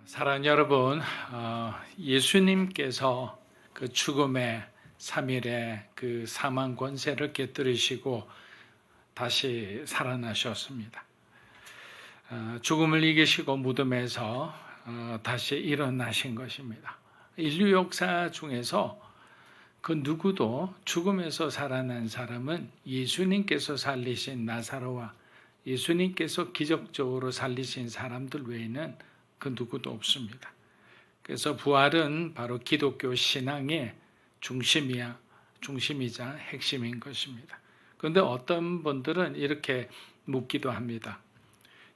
사랑하는 여러분, 예수님께서 그 죽음의 3일에 그 사망 권세를 깨뜨리시고 다시 살아나셨습니다. 죽음을 이기시고 무덤에서 다시 일어나신 것입니다. 인류 역사 중에서 그 누구도 죽음에서 살아난 사람은 예수님께서 살리신 나사로와 예수님께서 기적적으로 살리신 사람들 외에는 그 누구도 없습니다. 그래서 부활은 바로 기독교 신앙의 중심이자 핵심인 것입니다. 그런데 어떤 분들은 이렇게 묻기도 합니다.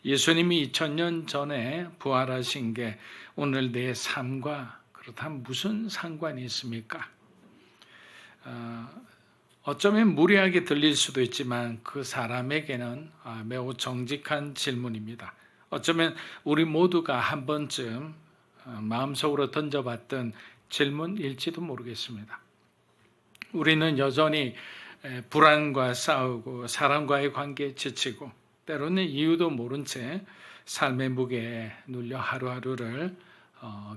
예수님이 2000년 전에 부활하신 게 오늘 내 삶과 그렇다면 무슨 상관이 있습니까? 어쩌면 무례하게 들릴 수도 있지만 그 사람에게는 매우 정직한 질문입니다. 어쩌면 우리 모두가 한 번쯤 마음속으로 던져봤던 질문일지도 모르겠습니다. 우리는 여전히 불안과 싸우고 사람과의 관계에 지치고 때로는 이유도 모른 채 삶의 무게에 눌려 하루하루를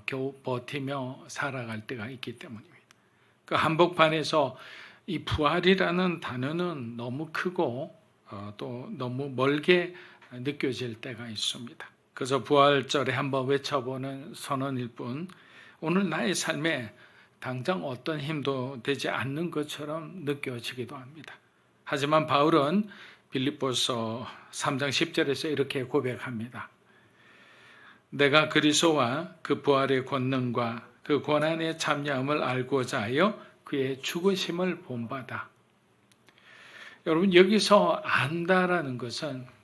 겨우 버티며 살아갈 때가 있기 때문입니다. 그 한복판에서 이 부활이라는 단어는 너무 크고 또 너무 멀게 느껴질 때가 있습니다. 그래서 부활절에 한번 외쳐보는 선언일 뿐 오늘 나의 삶에 당장 어떤 힘도 되지 않는 것처럼 느껴지기도 합니다. 하지만 바울은 빌립보서 3장 10절에서 이렇게 고백합니다. 내가 그리스도와 그 부활의 권능과 그 고난의 참여함을 알고자 하여 그의 죽으심을 본받아. 여러분, 여기서 안다라는 것은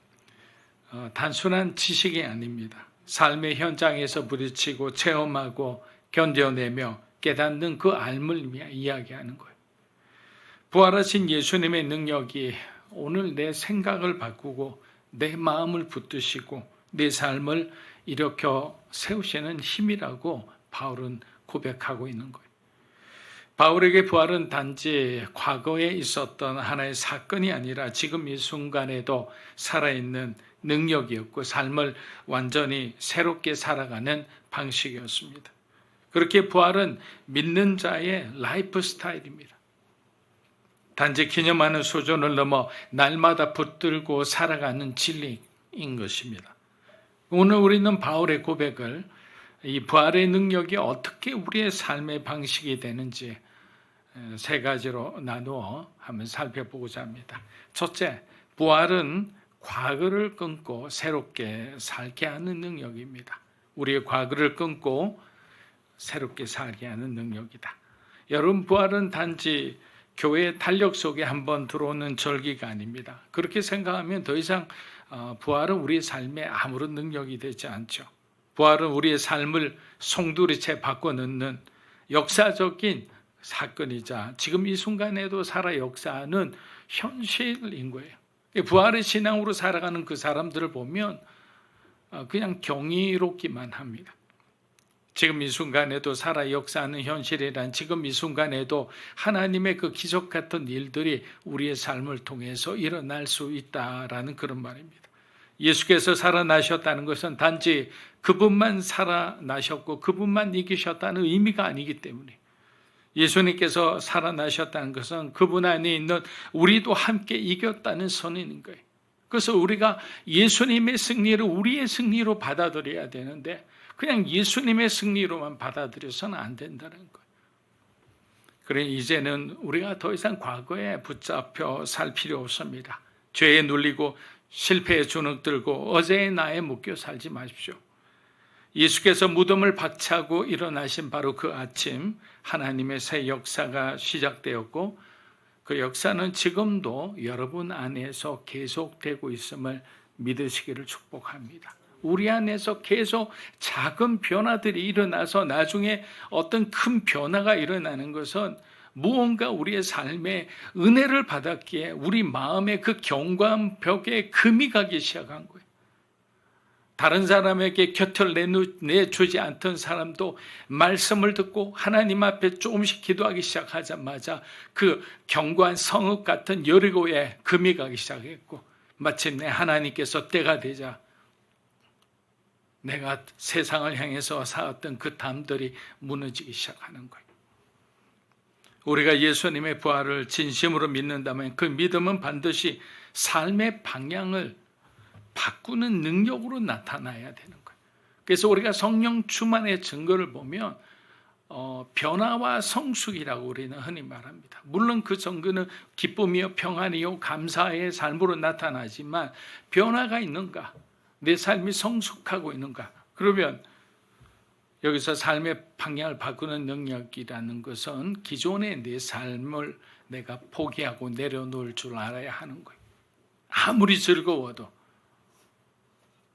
단순한 지식이 아닙니다. 삶의 현장에서 부딪히고 체험하고 견뎌내며 깨닫는 그 알을 이야기하는 거예요. 부활하신 예수님의 능력이 오늘 내 생각을 바꾸고 내 마음을 붙드시고 내 삶을 일으켜 세우시는 힘이라고 바울은 고백하고 있는 거예요. 바울에게 부활은 단지 과거에 있었던 하나의 사건이 아니라 지금 이 순간에도 살아있는 능력이었고 삶을 완전히 새롭게 살아가는 방식이었습니다. 그렇게 부활은 믿는 자의 라이프 스타일입니다. 단지 기념하는 수준을 넘어 날마다 붙들고 살아가는 진리인 것입니다. 오늘 우리는 바울의 고백을 이 부활의 능력이 어떻게 우리의 삶의 방식이 되는지 세 가지로 나누어 한번 살펴보고자 합니다. 첫째, 부활은 과거를 끊고 새롭게 살게 하는 능력입니다. 우리의 과거를 끊고 새롭게 살게 하는 능력이다. 여러분, 부활은 단지 교회의 탄력 속에 한번 들어오는 절기가 아닙니다. 그렇게 생각하면 더 이상 부활은 우리의 삶에 아무런 능력이 되지 않죠. 부활은 우리의 삶을 송두리째 바꿔놓는 역사적인 사건이자 지금 이 순간에도 살아 역사하는 현실인 거예요. 부활의 신앙으로 살아가는 그 사람들을 보면 그냥 경이롭기만 합니다. 지금 이 순간에도 살아 역사하는 현실이란 지금 이 순간에도 하나님의 그 기적 같은 일들이 우리의 삶을 통해서 일어날 수 있다라는 그런 말입니다. 예수께서 살아나셨다는 것은 단지 그분만 살아나셨고 그분만 이기셨다는 의미가 아니기 때문에 예수님께서 살아나셨다는 것은 그분 안에 있는 우리도 함께 이겼다는 선언인 거예요. 그래서 우리가 예수님의 승리를 우리의 승리로 받아들여야 되는데 그냥 예수님의 승리로만 받아들여서는 안 된다는 거예요. 그래 이제는 우리가 더 이상 과거에 붙잡혀 살 필요 없습니다. 죄에 눌리고 실패에 주눅들고 어제의 나에 묶여 살지 마십시오. 예수께서 무덤을 박차고 일어나신 바로 그 아침 하나님의 새 역사가 시작되었고 그 역사는 지금도 여러분 안에서 계속되고 있음을 믿으시기를 축복합니다. 우리 안에서 계속 작은 변화들이 일어나서 나중에 어떤 큰 변화가 일어나는 것은 무언가 우리의 삶에 은혜를 받았기에 우리 마음의 그 견고한 벽에 금이 가기 시작한 거예요. 다른 사람에게 곁을 내주지 않던 사람도 말씀을 듣고 하나님 앞에 조금씩 기도하기 시작하자마자 그 견고한 성읍 같은 여리고에 금이 가기 시작했고 마침내 하나님께서 때가 되자 내가 세상을 향해서 쌓았던 그 담들이 무너지기 시작하는 거예요. 우리가 예수님의 부활을 진심으로 믿는다면 그 믿음은 반드시 삶의 방향을 바꾸는 능력으로 나타나야 되는 거예요. 그래서 우리가 성령 충만의 증거를 보면 변화와 성숙이라고 우리는 흔히 말합니다. 물론 그 증거는 기쁨이요 평안이요 감사의 삶으로 나타나지만 변화가 있는가? 내 삶이 성숙하고 있는가? 그러면 여기서 삶의 방향을 바꾸는 능력이라는 것은 기존의 내 삶을 내가 포기하고 내려놓을 줄 알아야 하는 거예요. 아무리 즐거워도,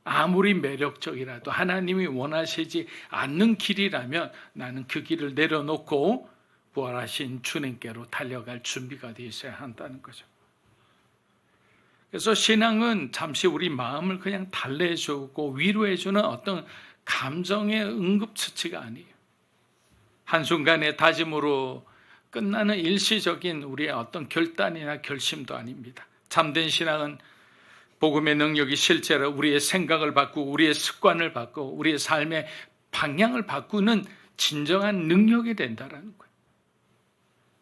아무리 매력적이라도 하나님이 원하시지 않는 길이라면 나는 그 길을 내려놓고 부활하신 주님께로 달려갈 준비가 되어 있어야 한다는 거죠. 그래서 신앙은 잠시 우리 마음을 그냥 달래주고 위로해주는 어떤 감정의 응급처치가 아니에요. 한순간의 다짐으로 끝나는 일시적인 우리의 어떤 결단이나 결심도 아닙니다. 참된 신앙은 복음의 능력이 실제로 우리의 생각을 바꾸고 우리의 습관을 바꾸고 우리의 삶의 방향을 바꾸는 진정한 능력이 된다는 거예요.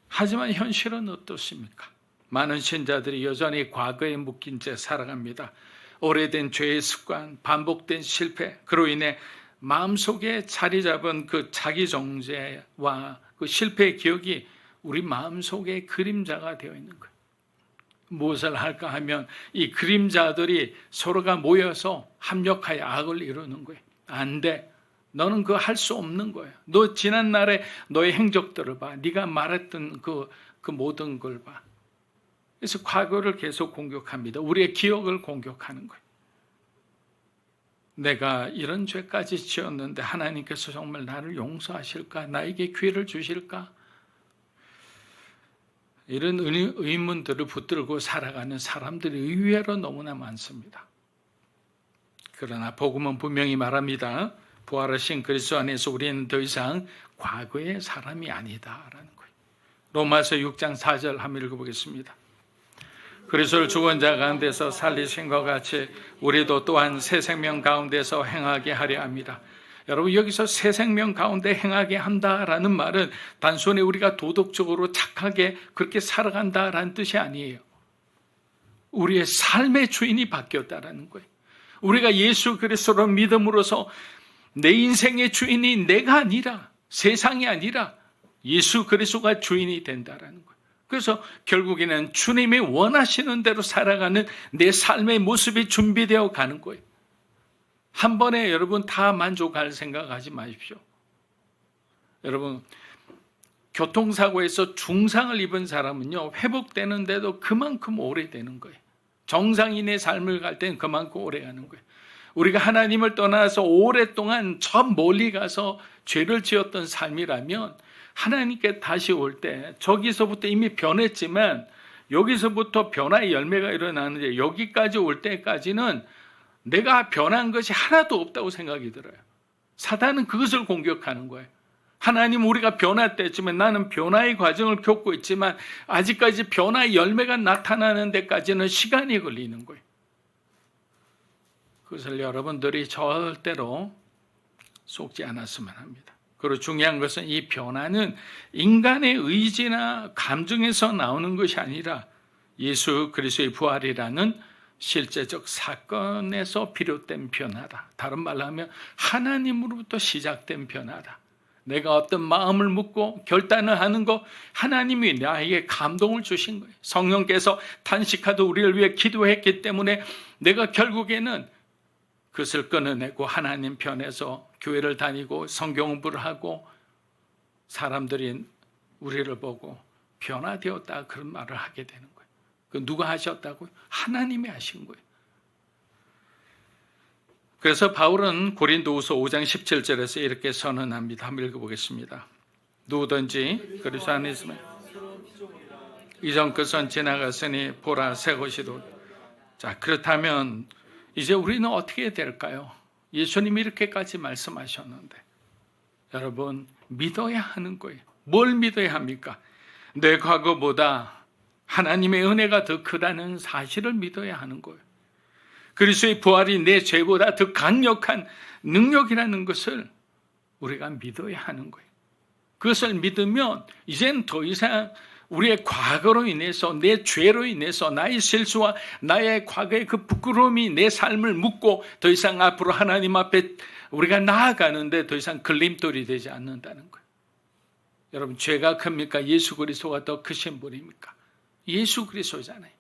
하지만 현실은 어떻습니까? 많은 신자들이 여전히 과거에 묶인 채 살아갑니다. 오래된 죄의 습관, 반복된 실패, 그로 인해 마음속에 자리 잡은 그 자기 정죄와 그 실패의 기억이 우리 마음속에 그림자가 되어 있는 거예요. 무엇을 할까 하면 이 그림자들이 서로가 모여서 합력하여 악을 이루는 거예요. 안 돼. 너는 그거 할 수 없는 거예요. 너 지난 날에 너의 행적들을 봐. 네가 말했던 그 모든 걸 봐. 그래서 과거를 계속 공격합니다. 우리의 기억을 공격하는 거예요. 내가 이런 죄까지 지었는데 하나님께서 정말 나를 용서하실까? 나에게 기회를 주실까? 이런 의문들을 붙들고 살아가는 사람들이 의외로 너무나 많습니다. 그러나 복음은 분명히 말합니다. 부활하신 그리스도 안에서 우리는 더 이상 과거의 사람이 아니다라는 거예요. 로마서 6장 4절 한번 읽어보겠습니다. 그리스도를 죽은 자 가운데서 살리신 것 같이 우리도 또한 새 생명 가운데서 행하게 하려 합니다. 여러분, 여기서 새 생명 가운데 행하게 한다라는 말은 단순히 우리가 도덕적으로 착하게 그렇게 살아간다라는 뜻이 아니에요. 우리의 삶의 주인이 바뀌었다라는 거예요. 우리가 예수 그리스도를 믿음으로써 내 인생의 주인이 내가 아니라, 세상이 아니라 예수 그리스도가 주인이 된다라는 거예요. 그래서 결국에는 주님이 원하시는 대로 살아가는 내 삶의 모습이 준비되어 가는 거예요. 한 번에 여러분 다 만족할 생각하지 마십시오. 여러분, 교통사고에서 중상을 입은 사람은요, 회복되는데도 그만큼 오래되는 거예요. 정상인의 삶을 갈 때는 그만큼 오래 가는 거예요. 우리가 하나님을 떠나서 오랫동안 저 멀리 가서 죄를 지었던 삶이라면 하나님께 다시 올 때 저기서부터 이미 변했지만 여기서부터 변화의 열매가 일어나는데 여기까지 올 때까지는 내가 변한 것이 하나도 없다고 생각이 들어요. 사단은 그것을 공격하는 거예요. 하나님, 우리가 변화됐지만 나는 변화의 과정을 겪고 있지만 아직까지 변화의 열매가 나타나는 데까지는 시간이 걸리는 거예요. 그것을 여러분들이 절대로 속지 않았으면 합니다. 그리고 중요한 것은 이 변화는 인간의 의지나 감정에서 나오는 것이 아니라 예수 그리스도의 부활이라는 실제적 사건에서 비롯된 변화다. 다른 말로 하면 하나님으로부터 시작된 변화다. 내가 어떤 마음을 묻고 결단을 하는 것, 하나님이 나에게 감동을 주신 거예요. 성령께서 탄식하듯 우리를 위해 기도했기 때문에 내가 결국에는 그것을 끊어내고 하나님 편에서 교회를 다니고 성경 공부를 하고 사람들이 우리를 보고 변화되었다 그런 말을 하게 되는 거예요. 그 누가 하셨다고요? 하나님이 하신 거예요. 그래서 바울은 고린도후서 5장 17절에서 이렇게 선언합니다. 한번 읽어보겠습니다. 누구든지 그리스도 안에 있으면 이전 것은 지나갔으니 보라 새 것이로. 자, 그렇다면 이제 우리는 어떻게 될까요? 예수님이 이렇게까지 말씀하셨는데 여러분, 믿어야 하는 거예요. 뭘 믿어야 합니까? 내 과거보다 하나님의 은혜가 더 크다는 사실을 믿어야 하는 거예요. 그리스도의 부활이 내 죄보다 더 강력한 능력이라는 것을 우리가 믿어야 하는 거예요. 그것을 믿으면 이제는 더 이상 우리의 과거로 인해서, 내 죄로 인해서, 나의 실수와 나의 과거의 그 부끄러움이 내 삶을 묶고 더 이상 앞으로 하나님 앞에 우리가 나아가는데 더 이상 걸림돌이 되지 않는다는 거예요. 여러분, 죄가 큽니까? 예수 그리스도가 더 크신 분입니까? 예수 그리스도잖아요.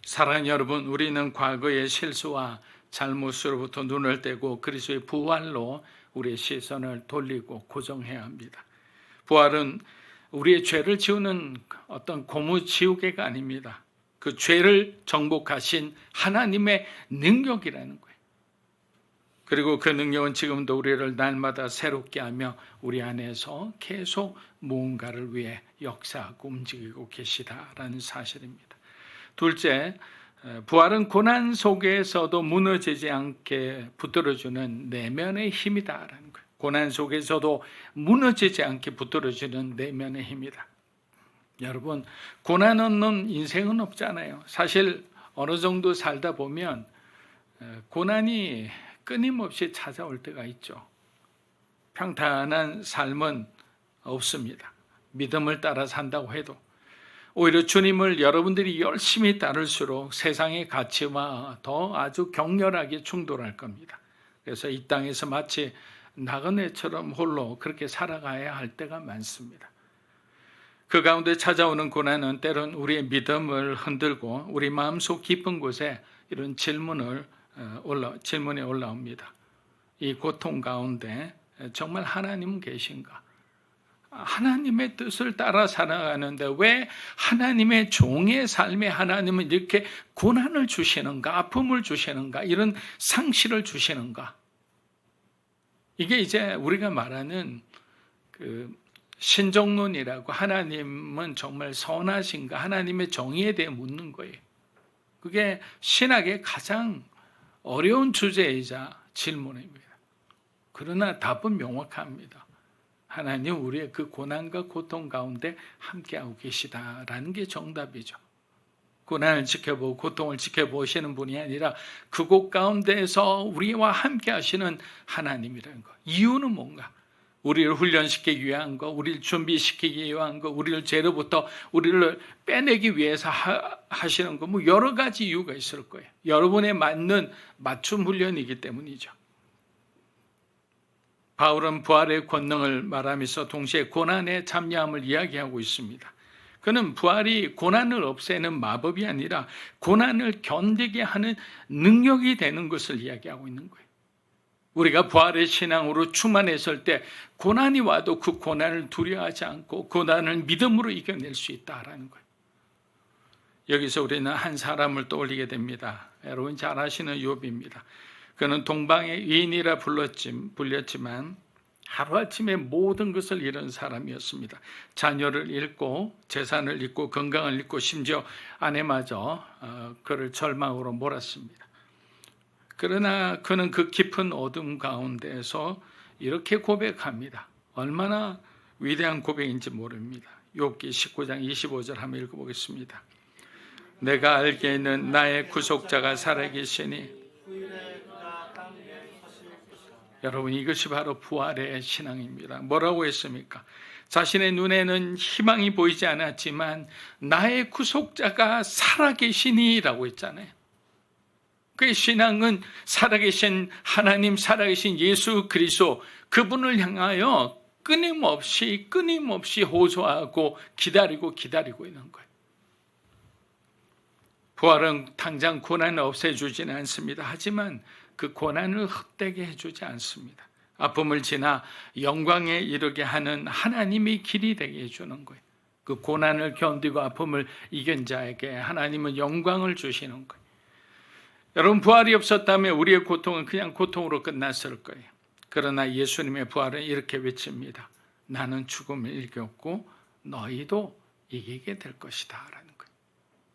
사랑하는 여러분, 우리는 과거의 실수와 잘못으로부터 눈을 떼고 그리스도의 부활로 우리의 시선을 돌리고 고정해야 합니다. 부활은 우리의 죄를 지우는 어떤 고무지우개가 아닙니다. 그 죄를 정복하신 하나님의 능력이라는 거예요. 그리고 그 능력은 지금도 우리를 날마다 새롭게 하며 우리 안에서 계속 무언가를 위해 역사하고 움직이고 계시다라는 사실입니다. 둘째, 부활은 고난 속에서도 무너지지 않게 붙들어주는 내면의 힘이다라는 거예요. 고난 속에서도 무너지지 않게 붙들어주는 내면의 힘이다. 여러분, 고난 없는 인생은 없잖아요. 사실 어느 정도 살다 보면 고난이 끊임없이 찾아올 때가 있죠. 평탄한 삶은 없습니다. 믿음을 따라 산다고 해도. 오히려 주님을 여러분들이 열심히 따를수록 세상의 가치와 더 아주 격렬하게 충돌할 겁니다. 그래서 이 땅에서 마치 나그네처럼 홀로 그렇게 살아가야 할 때가 많습니다. 그 가운데 찾아오는 고난은 때론 우리의 믿음을 흔들고 우리 마음속 깊은 곳에 이런 질문이 올라옵니다. 이 고통 가운데 정말 하나님은 계신가? 하나님의 뜻을 따라 살아가는데 왜 하나님의 종의 삶에 하나님은 이렇게 고난을 주시는가, 아픔을 주시는가, 이런 상실을 주시는가? 이게 이제 우리가 말하는 그 신정론이라고, 하나님은 정말 선하신가, 하나님의 정의에 대해 묻는 거예요. 그게 신학의 가장 어려운 주제이자 질문입니다. 그러나 답은 명확합니다. 하나님 우리의 그 고난과 고통 가운데 함께하고 계시다라는 게 정답이죠. 고난을 지켜보고 고통을 지켜보시는 분이 아니라 그곳 가운데에서 우리와 함께 하시는 하나님이라는 것. 이유는 뭔가? 우리를 훈련시키기 위한 것, 우리를 준비시키기 위한 것, 우리를 죄로부터 우리를 빼내기 위해서 하시는 것, 뭐 여러 가지 이유가 있을 거예요. 여러분에 맞는 맞춤 훈련이기 때문이죠. 바울은 부활의 권능을 말하면서 동시에 고난의 참여함을 이야기하고 있습니다. 그는 부활이 고난을 없애는 마법이 아니라 고난을 견디게 하는 능력이 되는 것을 이야기하고 있는 거예요. 우리가 부활의 신앙으로 충만했을 때 고난이 와도 그 고난을 두려워하지 않고 고난을 믿음으로 이겨낼 수 있다라는 거예요. 여기서 우리는 한 사람을 떠올리게 됩니다. 여러분 잘 아시는 욥입니다. 그는 동방의 위인이라 불렸지만 하루아침에 모든 것을 잃은 사람이었습니다. 자녀를 잃고 재산을 잃고 건강을 잃고 심지어 아내마저 그를 절망으로 몰았습니다. 그러나 그는 그 깊은 어둠 가운데에서 이렇게 고백합니다. 얼마나 위대한 고백인지 모릅니다. 욥기 19장 25절 한번 읽어보겠습니다. 내가 알기에는 나의 구속자가 살아계시니. 여러분, 이것이 바로 부활의 신앙입니다. 뭐라고 했습니까? 자신의 눈에는 희망이 보이지 않았지만 나의 구속자가 살아계시니 라고 했잖아요. 그 신앙은 살아계신 하나님, 살아계신 예수 그리스도, 그분을 향하여 끊임없이 호소하고 기다리고 있는 거예요. 부활은 당장 고난을 없애주지는 않습니다. 하지만 그 고난을 헛되게 해주지 않습니다. 아픔을 지나 영광에 이르게 하는 하나님의 길이 되게 해주는 거예요. 그 고난을 견디고 아픔을 이긴 자에게 하나님은 영광을 주시는 거예요. 여러분, 부활이 없었다면 우리의 고통은 그냥 고통으로 끝났을 거예요. 그러나 예수님의 부활은 이렇게 외칩니다. 나는 죽음을 이겼고 너희도 이기게 될 것이다 라는 거예요.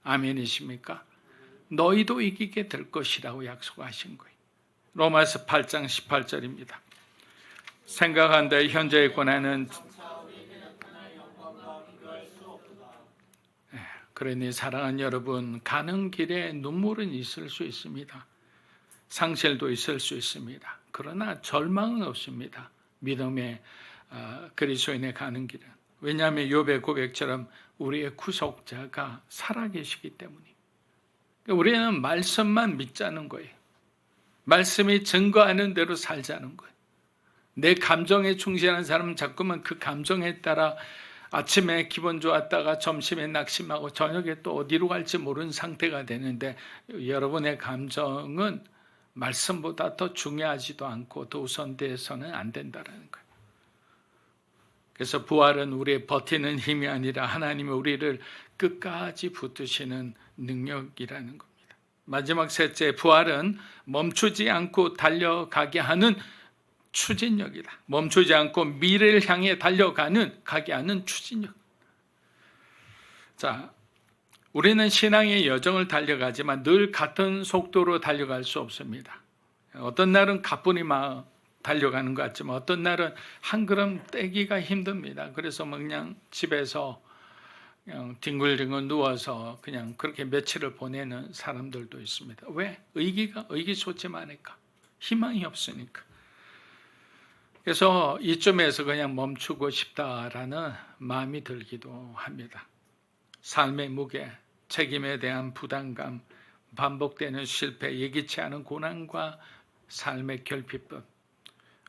아멘이십니까? 너희도 이기게 될 것이라고 약속하신 거예요. 로마서 8장 18절입니다. 생각한다 현재의 고난은 그러니 사랑하는 여러분, 가는 길에 눈물은 있을 수 있습니다. 상실도 있을 수 있습니다. 그러나 절망은 없습니다. 믿음의 그리스도인의 가는 길은. 왜냐하면 욥의 고백처럼 우리의 구속자가 살아계시기 때문이에요. 우리는 말씀만 믿자는 거예요. 말씀이 증거하는 대로 살자는 거예요. 내 감정에 충실한 사람은 자꾸만 그 감정에 따라 아침에 기분 좋았다가 점심에 낙심하고 저녁에 또 어디로 갈지 모르는 상태가 되는데, 여러분의 감정은 말씀보다 더 중요하지도 않고 더 우선돼서는 안 된다는 거예요. 그래서 부활은 우리의 버티는 힘이 아니라 하나님이 우리를 끝까지 붙드시는 능력이라는 겁니다. 마지막 셋째, 부활은 멈추지 않고 달려가게 하는 추진력이다. 멈추지 않고 미래를 향해 가게 하는 추진력. 자, 우리는 신앙의 여정을 달려가지만 늘 같은 속도로 달려갈 수 없습니다. 어떤 날은 가뿐히 막 달려가는 것 같지만 어떤 날은 한 걸음 떼기가 힘듭니다. 그래서 그냥 집에서 그냥 뒹굴뒹굴 누워서 그냥 그렇게 며칠을 보내는 사람들도 있습니다. 왜? 의기소침하니까, 희망이 없으니까. 그래서 이쯤에서 그냥 멈추고 싶다라는 마음이 들기도 합니다. 삶의 무게, 책임에 대한 부담감, 반복되는 실패, 예기치 않은 고난과 삶의 결핍감,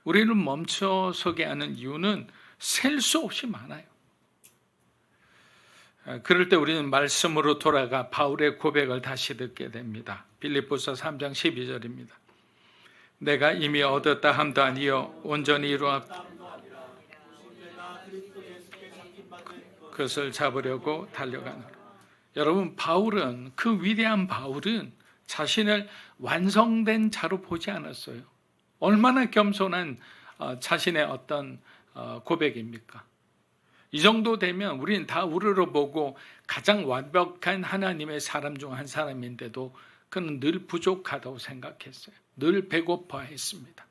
우리를 멈춰서게 하는 이유는 셀 수 없이 많아요. 그럴 때 우리는 말씀으로 돌아가 바울의 고백을 다시 듣게 됩니다. 빌립보서 3장 12절입니다. 내가 이미 얻었다 함도 아니요 온전히 이루었다. 그것을 잡으려고 달려가노라. 여러분, 바울은, 그 위대한 바울은 자신을 완성된 자로 보지 않았어요. 얼마나 겸손한 자신의 어떤 고백입니까? 이 정도 되면 우리는 다 우러러보고 가장 완벽한 하나님의 사람 중 한 사람인데도 그는 늘 부족하다고 생각했어요. 늘 배고파했습니다.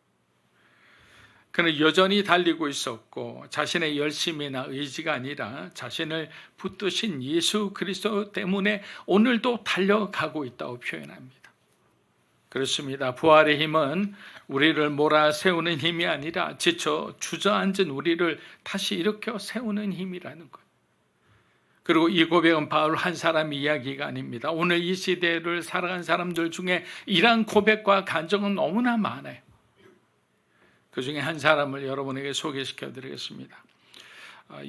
그는 여전히 달리고 있었고 자신의 열심이나 의지가 아니라 자신을 붙드신 예수 그리스도 때문에 오늘도 달려가고 있다고 표현합니다. 그렇습니다. 부활의 힘은 우리를 몰아세우는 힘이 아니라 지쳐 주저앉은 우리를 다시 일으켜 세우는 힘이라는 것. 그리고 이 고백은 바울 한 사람의 이야기가 아닙니다. 오늘 이 시대를 살아간 사람들 중에 이러한 고백과 간증은 너무나 많아요. 그 중에 한 사람을 여러분에게 소개시켜 드리겠습니다.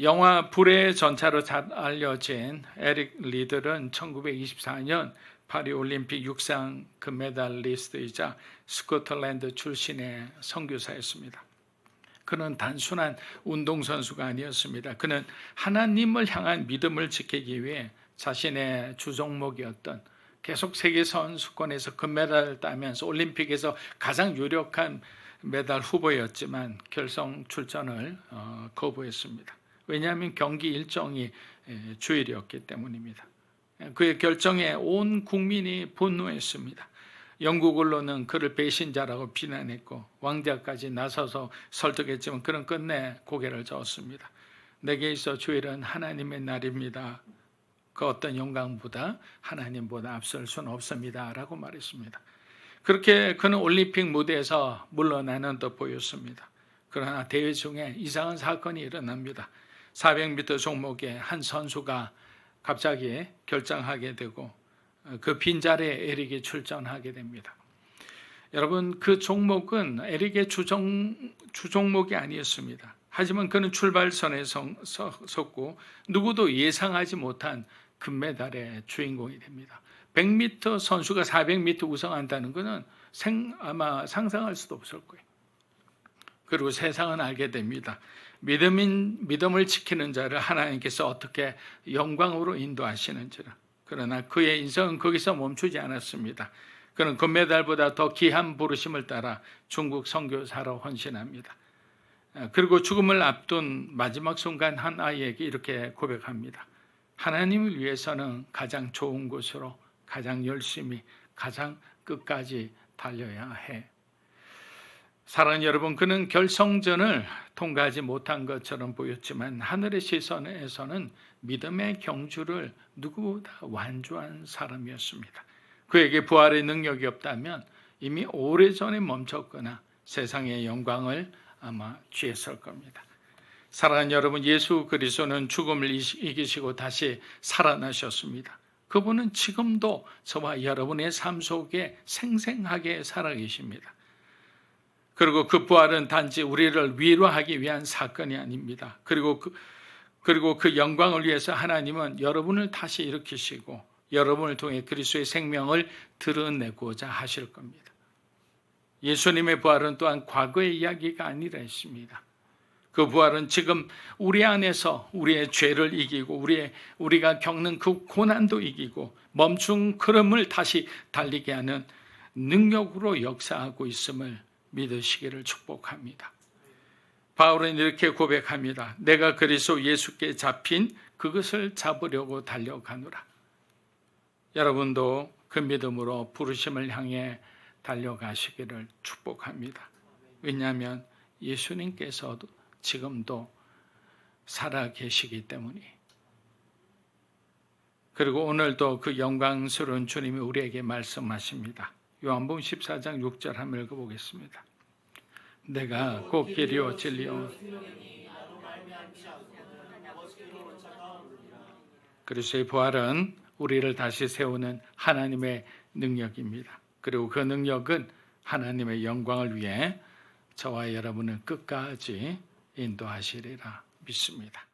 영화 불의 전차로 잘 알려진 에릭 리들은 1924년 파리올림픽 육상 금메달리스트이자 스코틀랜드 출신의 선교사였습니다. 그는 단순한 운동선수가 아니었습니다. 그는 하나님을 향한 믿음을 지키기 위해 자신의 주종목이었던, 계속 세계 선수권에서 금메달을 따면서 올림픽에서 가장 유력한 메달 후보였지만 결성 출전을 거부했습니다. 왜냐하면 경기 일정이 주일이었기 때문입니다. 그의 결정에 온 국민이 분노했습니다. 영국 언론은 그를 배신자라고 비난했고 왕자까지 나서서 설득했지만 그는 끝내 고개를 저었습니다. 내게 있어 주일은 하나님의 날입니다. 그 어떤 영광보다 하나님보다 앞설 수는 없습니다 라고 말했습니다. 그렇게 그는 올림픽 무대에서 물러나는 듯 보였습니다. 그러나 대회 중에 이상한 사건이 일어납니다. 400m 종목에 한 선수가 갑자기 결장하게 되고 그 빈자리에 에릭이 출전하게 됩니다. 여러분, 그 종목은 에릭의 주종목이 아니었습니다. 하지만 그는 출발선에 섰고 누구도 예상하지 못한 금메달의 주인공이 됩니다. 100m 선수가 400m 우승한다는 것은 아마 상상할 수도 없을 거예요. 그리고 세상은 알게 됩니다. 믿음을 지키는 자를 하나님께서 어떻게 영광으로 인도하시는지를. 그러나 그의 인생은 거기서 멈추지 않았습니다. 그는 금메달보다 더 귀한 부르심을 따라 중국 선교사로 헌신합니다. 그리고 죽음을 앞둔 마지막 순간 한 아이에게 이렇게 고백합니다. 하나님을 위해서는 가장 좋은 곳으로, 가장 열심히, 가장 끝까지 달려야 해. 사랑하는 여러분, 그는 결성전을 통과하지 못한 것처럼 보였지만 하늘의 시선에서는 믿음의 경주를 누구보다 완주한 사람이었습니다. 그에게 부활의 능력이 없다면 이미 오래전에 멈췄거나 세상의 영광을 아마 취했을 겁니다. 사랑하는 여러분, 예수 그리스도는 죽음을 이기시고 다시 살아나셨습니다. 그분은 지금도 저와 여러분의 삶 속에 생생하게 살아계십니다. 그리고 그 부활은 단지 우리를 위로하기 위한 사건이 아닙니다. 그리고 그 영광을 위해서 하나님은 여러분을 다시 일으키시고 여러분을 통해 그리스도의 생명을 드러내고자 하실 겁니다. 예수님의 부활은 또한 과거의 이야기가 아니라 했습니다. 그 부활은 지금 우리 안에서 우리의 죄를 이기고 우리가 겪는 그 고난도 이기고 멈춘 걸음을 다시 달리게 하는 능력으로 역사하고 있음을 믿으시기를 축복합니다. 바울은 이렇게 고백합니다. 내가 그리스도 예수께 잡힌 그것을 잡으려고 달려가노라. 여러분도 그 믿음으로 부르심을 향해 달려가시기를 축복합니다. 왜냐하면 예수님께서도 지금도 살아 계시기 때문에. 그리고 오늘도 그 영광스러운 주님이 우리에게 말씀하십니다. 요한복음 14장 6절 한번 읽어보겠습니다. 내가 곧 길이요 진리요. 그리스도의 부활은 우리를 다시 세우는 하나님의 능력입니다. 그리고 그 능력은 하나님의 영광을 위해 저와 여러분을 끝까지 인도하시리라 믿습니다.